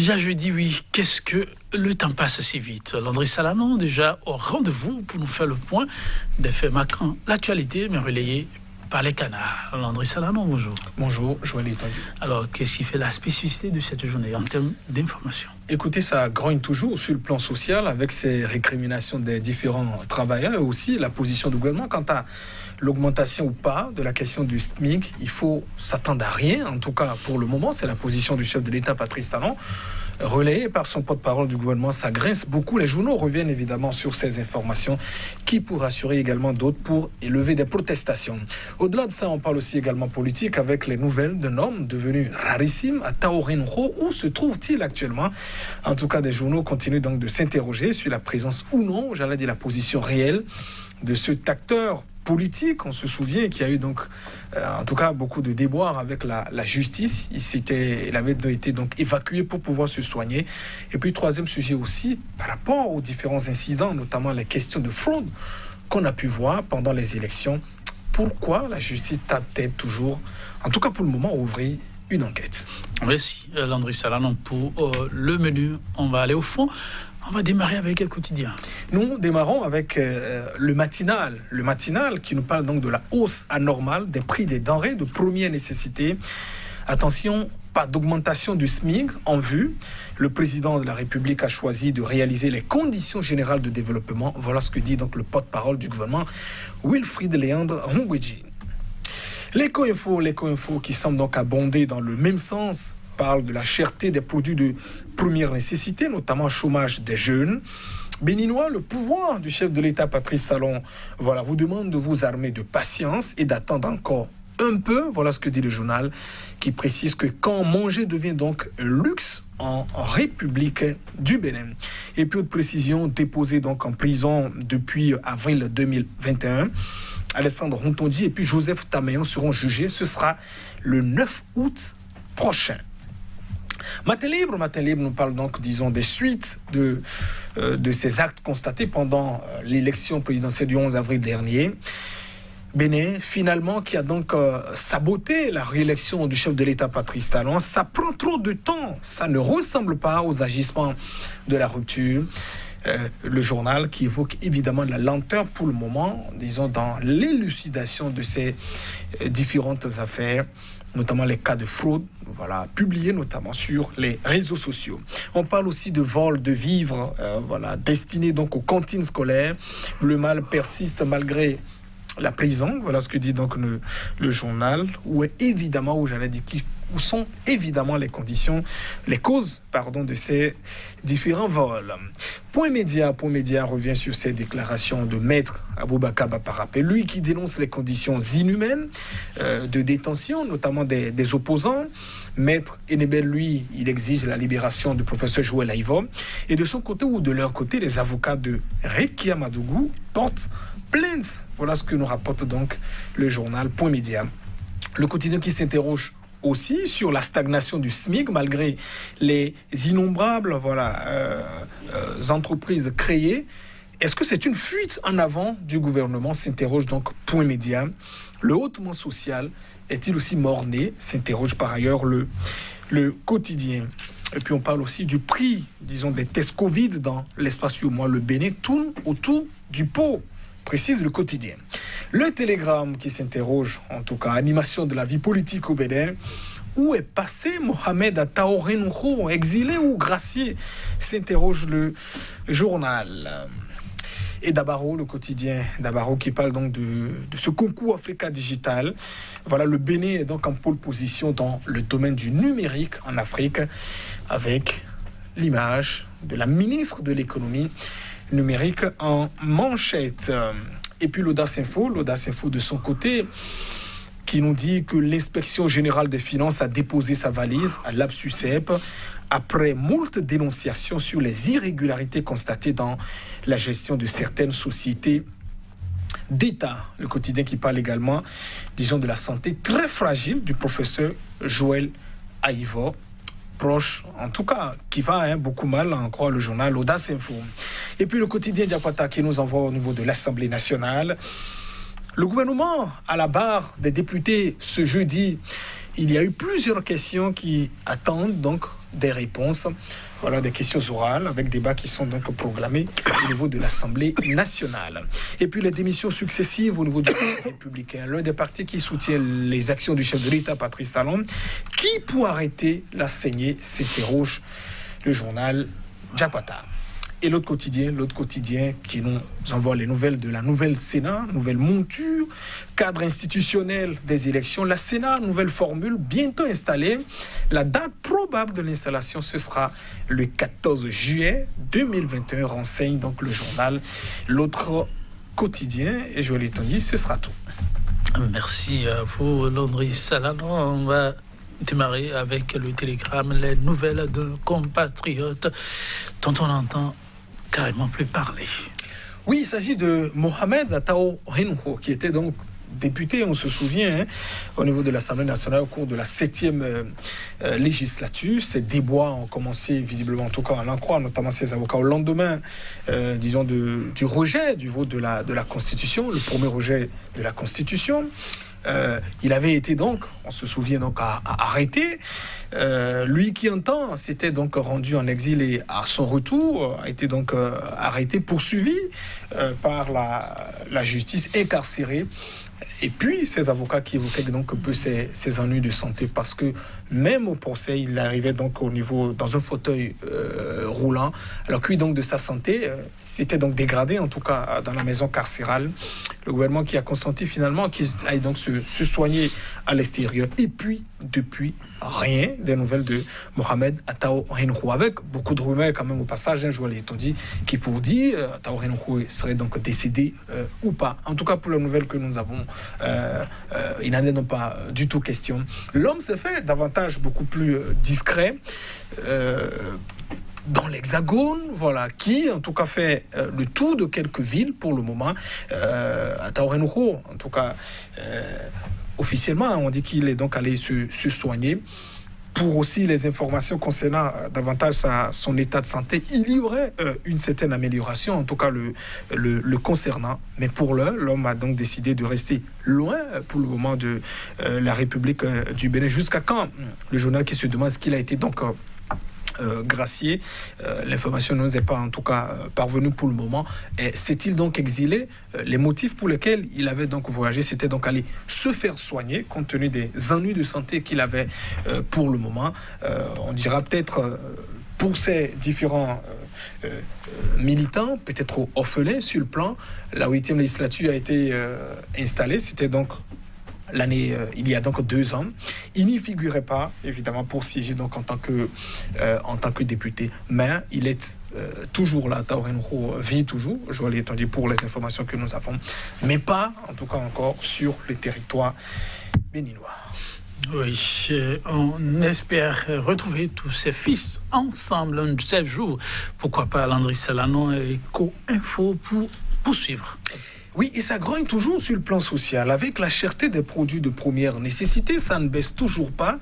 Déjà jeudi, oui. Qu'est-ce que le temps passe si vite? Landry Salanon, déjà au rendez-vous pour nous faire le point des faits marquants. L'actualité, mais relayée par les canards. Landry Salanon, bonjour. Bonjour, Joël Etendu. Alors, qu'est-ce qui fait la spécificité de cette journée en termes d'information? Écoutez, ça grogne toujours sur le plan social avec ces récriminations des différents travailleurs et aussi la position du gouvernement quant à l'augmentation ou pas de la question du SMIC. Il faut s'attendre à rien, en tout cas pour le moment. C'est la position du chef de l'État, Patrice Talon, relayée par son porte-parole du gouvernement. Ça grince beaucoup. Les journaux reviennent évidemment sur ces informations qui pourraient rassurer également d'autres pour élever des protestations. Au-delà de ça, on parle aussi également politique avec les nouvelles d'un homme devenu rarissime à Taorenho. Où se trouve-t-il actuellement? En tout cas, des journaux continuent donc de s'interroger sur la présence ou non, j'allais dire la position réelle de cet acteur politique. On se souvient qu'il y a eu donc, en tout cas, beaucoup de déboires avec la justice. Il avait été donc évacué pour pouvoir se soigner. Et puis, troisième sujet aussi, par rapport aux différents incidents, notamment les questions de fraude qu'on a pu voir pendant les élections. Pourquoi la justice tarde toujours, en tout cas pour le moment, à ouvrir une enquête? Merci, Landry Salanon, pour le menu. On va aller au fond. On va démarrer avec le quotidien. Nous démarrons avec le matinal. Le matinal qui nous parle donc de la hausse anormale des prix des denrées de première nécessité. Attention, pas d'augmentation du SMIC en vue. Le président de la République a choisi de réaliser les conditions générales de développement. Voilà ce que dit donc le porte-parole du gouvernement, Wilfried Léandre Ngwedji. L'éco-info qui semble donc abonder dans le même sens parle de la cherté des produits de première nécessité, notamment le chômage des jeunes. Béninois, le pouvoir du chef de l'État, Patrice Talon, vous demande de vous armer de patience et d'attendre encore un peu. Voilà ce que dit le journal, qui précise que quand manger devient donc un luxe en République du Bénin. Et puis, autre précision, déposée donc en prison depuis avril 2021. Alessandre Rontondi et puis Joseph Tamayon seront jugés. Ce sera le 9 août prochain. Matin Libre nous parle donc, disons, des suites de ces actes constatés pendant l'élection présidentielle du 11 avril dernier. Bénin, finalement, qui a donc saboté la réélection du chef de l'État, Patrice Talon. Ça prend trop de temps. Ça ne ressemble pas aux agissements de la rupture. Le journal qui évoque évidemment la lenteur pour le moment, disons, dans l'élucidation de ces différentes affaires, notamment les cas de fraude, publiés notamment sur les réseaux sociaux. On parle aussi de vol de vivres, destinés donc aux cantines scolaires. Le mal persiste malgré la prison, voilà ce que dit donc le journal, où sont évidemment les causes de ces différents vols. Point Média revient sur ces déclarations de Maître Aboubakar Baparapé, lui qui dénonce les conditions inhumaines de détention, notamment des opposants. Maître Enebel, lui, il exige la libération du professeur Joël Aïvo. Et de son côté ou de leur côté, les avocats de Rekia Madougou portent plainte. Voilà ce que nous rapporte donc le journal Point Média. Le quotidien qui s'interroge aussi sur la stagnation du SMIC malgré les innombrables entreprises créées. Est-ce que c'est une fuite en avant du gouvernement? S'interroge donc Point Média. Le hautement social est-il aussi mort-né? S'interroge par ailleurs le quotidien. Et puis on parle aussi du prix, disons, des tests Covid dans l'espace UEMOA. Le Bénin tourne autour du pot, précise le quotidien. Le Télégramme qui s'interroge, en tout cas, animation de la vie politique au Bénin. Où est passé Mohamed Taorenho, exilé ou gracié? S'interroge le journal. Et Dabaro, le quotidien Dabaro, qui parle donc de ce concours Africa Digital. Le Bénin est donc en pole position dans le domaine du numérique en Afrique, avec l'image de la ministre de l'économie numérique en manchette. Et puis l'Audace Info de son côté, qui nous dit que l'inspection générale des finances a déposé sa valise à l'ABSUCEP après moult dénonciations sur les irrégularités constatées dans la gestion de certaines sociétés d'État. Le quotidien qui parle également, disons, de la santé très fragile du professeur Joël Aïvo, proche, en tout cas, qui va beaucoup mal, en croire le journal Audace Info. Et puis le quotidien Diapata qui nous envoie au niveau de l'Assemblée nationale. Le gouvernement, à la barre des députés ce jeudi, il y a eu plusieurs questions qui attendent donc des réponses, voilà, des questions orales avec débats qui sont donc programmés au niveau de l'Assemblée nationale. Et puis les démissions successives au niveau du Parti républicain, l'un des partis qui soutient les actions du chef de l'État, Patrice Talon, qui pour arrêter la saignée, s'interroge le journal Djapata. Et l'autre quotidien qui nous envoie les nouvelles de la nouvelle Sénat, nouvelle monture, cadre institutionnel des élections, la Sénat, nouvelle formule, bientôt installée. La date probable de l'installation, ce sera le 14 juillet 2021, renseigne donc le journal. L'autre quotidien, et je l'ai entendu, ce sera tout. Merci à vous, Landry Salano. On va démarrer avec le télégramme, les nouvelles de compatriotes dont on entend carrément plus parler. Oui, il s'agit de Mohamed Atao Renouho, qui était donc député, on se souvient, au niveau de l'Assemblée nationale au cours de la 7e législature. Ces déboires ont commencé visiblement, en tout cas à l'en croire, notamment ses avocats, au lendemain, disons, du rejet du vote de la Constitution, le premier rejet de la Constitution. Il avait été donc, on se souvient donc, arrêté. Lui qui entend s'était donc rendu en exil et à son retour a été donc arrêté, poursuivi par la justice, incarcéré. Et puis, ces avocats qui évoquaient donc un peu ses ennuis de santé, parce que même au procès, il arrivait donc dans un fauteuil roulant, alors que donc de sa santé s'était donc dégradé, en tout cas dans la maison carcérale. Le gouvernement qui a consenti finalement qu'il aille donc se soigner à l'extérieur. Et puis, depuis, rien des nouvelles de Mohamed Atao Renouho, avec beaucoup de rumeurs quand même au passage, je l'ai dit, qui pour dire Atao Renouho serait donc décédé ou pas. En tout cas, pour la nouvelle que nous avons, il n'en est donc pas du tout question. L'homme s'est fait davantage beaucoup plus discret dans l'Hexagone, voilà, qui en tout cas fait le tour de quelques villes pour le moment. Atao Renouho, en tout cas, officiellement, on dit qu'il est donc allé se soigner. Pour aussi les informations concernant davantage son état de santé, il y aurait une certaine amélioration, en tout cas le concernant. Mais pour l'homme a donc décidé de rester loin pour le moment de la République du Bénin. Jusqu'à quand? Le journal qui se demande ce qu'il a été donc gracié. L'information ne nous est pas en tout cas parvenue pour le moment. S'est-il donc exilé? Les motifs pour lesquels il avait donc voyagé, c'était donc aller se faire soigner compte tenu des ennuis de santé qu'il avait pour le moment. On dira peut-être pour ces différents militants, peut-être orphelins sur le plan. La 8e législature a été installée. C'était donc l'année, il y a donc 2 ans. Il n'y figurait pas, évidemment, pour siéger donc en tant que député. Mais il est toujours là. Atao Renouho vit toujours, je l'ai entendu pour les informations que nous avons, mais pas, en tout cas encore, sur le territoire béninois. Oui, on espère retrouver tous ces fils ensemble un de ces jours. Pourquoi pas Landry Salano et Eco-Info pour poursuivre. Oui, et ça grogne toujours sur le plan social. Avec la cherté des produits de première nécessité, ça ne baisse toujours pas.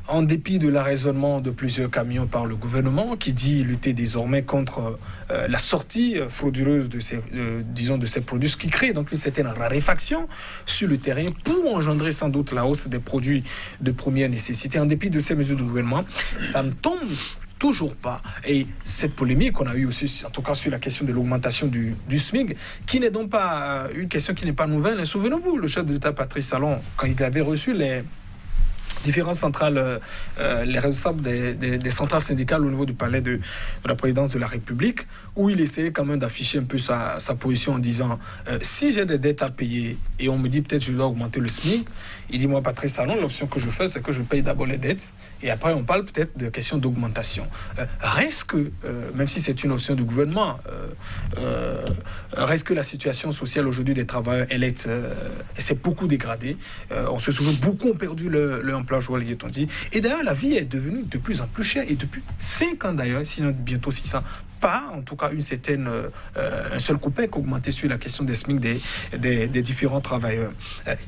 En dépit de l'arraisonnement de plusieurs camions par le gouvernement, qui dit lutter désormais contre la sortie frauduleuse de ces produits, ce qui crée donc une certaine raréfaction sur le terrain pour engendrer sans doute la hausse des produits de première nécessité. En dépit de ces mesures du gouvernement, ça ne tombe toujours pas. Et cette polémique qu'on a eue aussi, en tout cas sur la question de l'augmentation du SMIC, qui n'est donc pas une question qui n'est pas nouvelle. Souvenez-vous, le chef de l'État, Patrice Talon, quand il avait reçu les différentes centrales, les responsables des centrales syndicales au niveau du palais de la présidence de la République, où il essayait quand même d'afficher un peu sa position en disant si j'ai des dettes à payer et on me dit peut-être je dois augmenter le SMIC, il dit moi Patrice Talon, l'option que je fais c'est que je paye d'abord les dettes et après on parle peut-être de question d'augmentation. Reste que, même si c'est une option du gouvernement, reste que la situation sociale aujourd'hui des travailleurs, elle s'est beaucoup dégradée. On se souvient, beaucoup ont perdu leur emploi, on dit. Et d'ailleurs, la vie est devenue de plus en plus chère. Et depuis 5 ans d'ailleurs, sinon bientôt 6 ans, pas en tout cas un seul coupé qu'augmenter sur la question des SMIC des différents travailleurs.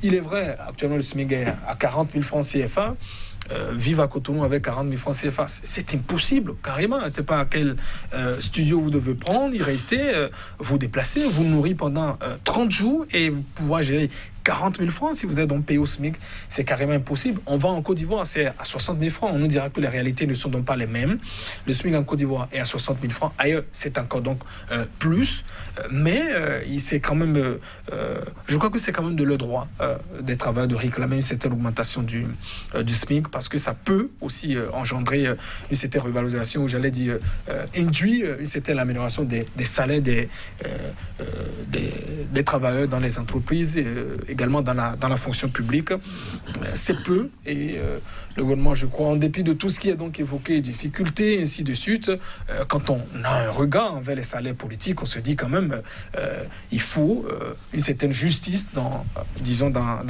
Il est vrai, actuellement le SMIC est à 40 000 francs CFA. Vivre à Cotonou avec 40 000 francs CFA, c'est impossible, carrément. C'est pas à quel studio vous devez prendre, y rester, vous déplacer, vous nourrir pendant 30 jours et pouvoir gérer 40 000 francs. Si vous êtes donc payé au SMIC, c'est carrément impossible. On va en Côte d'Ivoire, c'est à 60 000 francs. On nous dira que les réalités ne sont donc pas les mêmes. Le SMIC en Côte d'Ivoire est à 60 000 francs. Ailleurs, c'est encore donc plus. Mais c'est quand même, je crois que c'est quand même de leur droit des travailleurs de réclamer une certaine augmentation du SMIC, parce que ça peut aussi engendrer une certaine revalorisation, ou j'allais dire induire une certaine amélioration des salaires des travailleurs dans les entreprises, également dans la fonction publique. C'est peu, et le gouvernement, je crois, en dépit de tout ce qui est donc évoqué, difficultés, ainsi de suite, quand on a un regard envers les salaires politiques, on se dit quand même il faut une certaine justice dans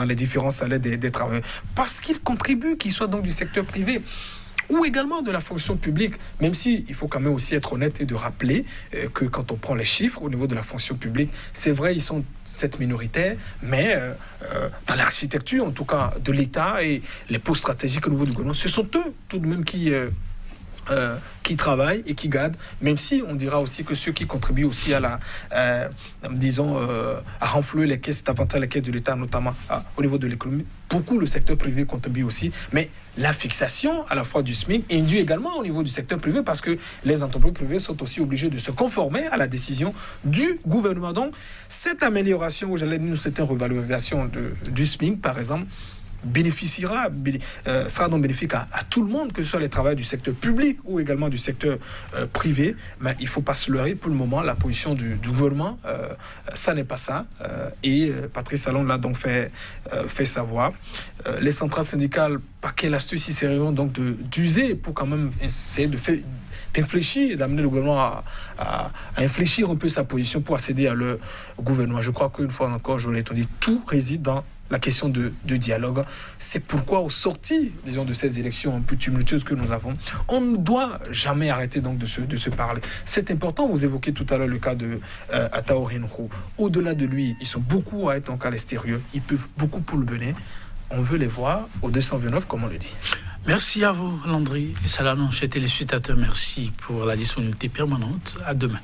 les différents salaires des travailleurs, parce qu'ils contribuent, qu'ils soient donc du secteur privé ou également de la fonction publique, même si il faut quand même aussi être honnête et de rappeler que quand on prend les chiffres au niveau de la fonction publique, c'est vrai, ils sont cette minoritaire, mais dans l'architecture, en tout cas, de l'État et les postes stratégiques au niveau du gouvernement, ce sont eux tout de même qui travaillent et qui gardent, même si on dira aussi que ceux qui contribuent aussi à à renflouer les caisses, davantage les caisses de l'État, notamment au niveau de l'économie, beaucoup le secteur privé contribue aussi, mais la fixation à la fois du SMIC induit également au niveau du secteur privé, parce que les entreprises privées sont aussi obligées de se conformer à la décision du gouvernement. Donc cette amélioration, où j'allais dire cette revalorisation du SMIC par exemple, sera donc bénéfique à tout le monde, que ce soit les travailleurs du secteur public ou également du secteur privé. Mais il ne faut pas se leurrer, pour le moment, la position du gouvernement, ça n'est pas ça. Et Patrice Talon l'a donc fait savoir. Les centrales syndicales, par quelle astuce ils seront donc d'user pour quand même essayer d'infléchir et d'amener le gouvernement à infléchir un peu sa position pour accéder à leur gouvernement. Je crois qu'une fois encore, je l'ai dit, tout réside dans la question de dialogue. C'est pourquoi, au sorti, disons, de ces élections un peu tumultueuses que nous avons, on ne doit jamais arrêter donc de se parler. C'est important. Vous évoquez tout à l'heure le cas de Ataho Henro. Au-delà de lui, ils sont beaucoup à être donc à l'extérieur. Ils peuvent beaucoup pour le Bénin. On veut les voir au 229, comme on le dit. Merci à vous, Landry et Salanon, chers téléspectateurs. Merci pour la disponibilité permanente. À demain.